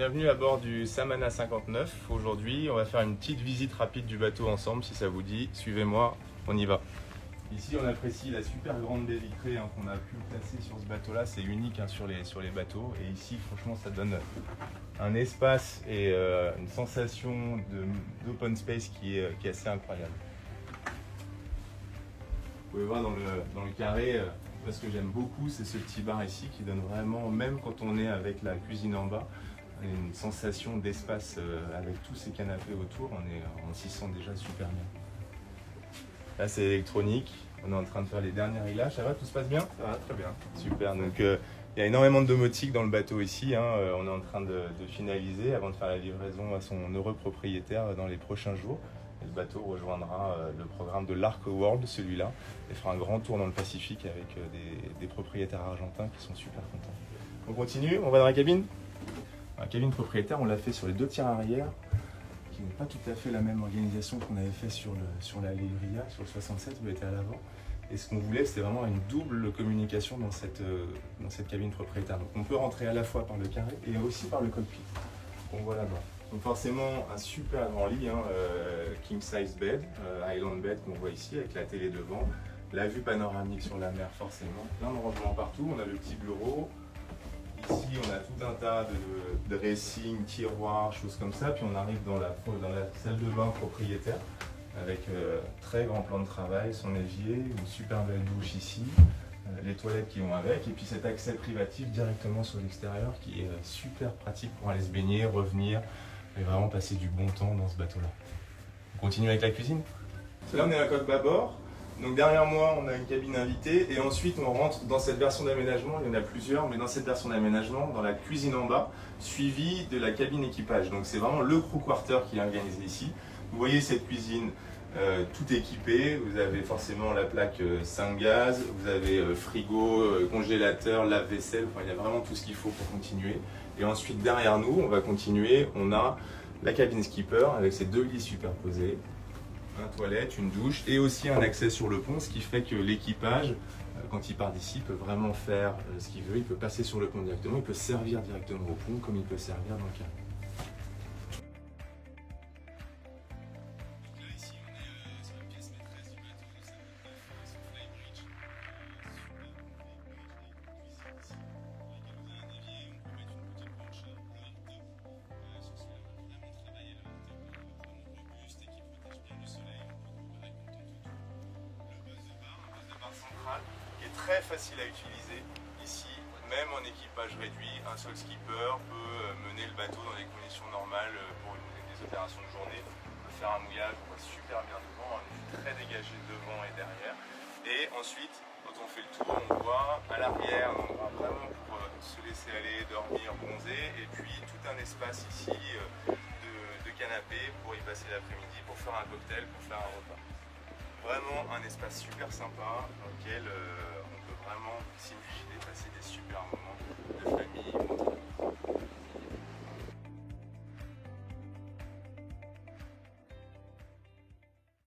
bienvenue à bord du Samana 59. Aujourd'hui, on va faire une petite visite rapide du bateau ensemble, si ça vous dit. Suivez-moi, on y va. Ici, on apprécie la super grande baie vitrée qu'on a pu placer sur ce bateau-là. C'est unique sur les bateaux. Et ici, franchement, ça donne un espace et une sensation d'open space qui est assez incroyable. Vous pouvez voir dans le carré, ce que j'aime beaucoup, c'est ce petit bar ici qui donne vraiment, même quand on est avec la cuisine en bas, une sensation d'espace avec tous ces canapés autour, on s'y sent déjà super bien. Là c'est électronique, on est en train de faire les derniers réglages, ça va, tout se passe bien? Ça va, très bien. Super, donc il y a énormément de domotique dans le bateau ici, on est en train de finaliser avant de faire la livraison à son heureux propriétaire dans les prochains jours. Et le bateau rejoindra le programme de l'Arc World, celui-là, et fera un grand tour dans le Pacifique avec des propriétaires argentins qui sont super contents. On continue, on va dans la cabine. La cabine propriétaire, on l'a fait sur les deux tiers arrière, qui n'ont pas tout à fait la même organisation qu'on avait fait sur la Lévria, sur le 67, où elle était à l'avant. Et ce qu'on voulait, c'était vraiment une double communication dans cette cabine propriétaire. Donc on peut rentrer à la fois par le carré et aussi par le cockpit. On voit là-bas. Donc forcément un super grand lit, king size bed, island bed qu'on voit ici avec la télé devant, la vue panoramique sur la mer forcément, plein de rangements partout, on a le petit bureau, ici on a tout un tas de dressing, tiroirs, choses comme ça, puis on arrive dans la salle de bain propriétaire avec très grand plan de travail, son évier, une super belle douche ici, les toilettes qui vont avec, et puis cet accès privatif directement sur l'extérieur qui est super pratique pour aller se baigner, revenir, et vraiment passer du bon temps dans ce bateau-là. On continue avec la cuisine. Là, on est à la coque bâbord. Donc derrière moi, on a une cabine invitée. Et ensuite, on rentre dans cette version d'aménagement. Il y en a plusieurs, mais dans cette version d'aménagement, dans la cuisine en bas, suivie de la cabine équipage. Donc c'est vraiment le crew quarter qui est organisé ici. Vous voyez cette cuisine tout équipée. Vous avez forcément la plaque 5 gaz. Vous avez frigo, congélateur, lave-vaisselle. Enfin, il y a vraiment tout ce qu'il faut pour continuer. Et ensuite, derrière nous, on va continuer. On a la cabine skipper avec ses deux lits superposés, une toilette, une douche et aussi un accès sur le pont, ce qui fait que l'équipage, quand il part d'ici, peut vraiment faire ce qu'il veut. Il peut passer sur le pont directement, il peut servir directement au pont comme il peut servir dans le carré. Qui est très facile à utiliser ici, même en équipage réduit. Un seul skipper peut mener le bateau dans des conditions normales pour des opérations de journée. On peut faire un mouillage, on voit super bien devant, un vue très dégagé devant et derrière. Et ensuite, quand on fait le tour, on voit à l'arrière, on voit vraiment pour se laisser aller, dormir, bronzer, et puis tout un espace ici de canapé pour y passer l'après-midi, pour faire un cocktail, pour faire un repas. Vraiment un espace super sympa dans lequel on peut vraiment s'imaginer passer des super moments de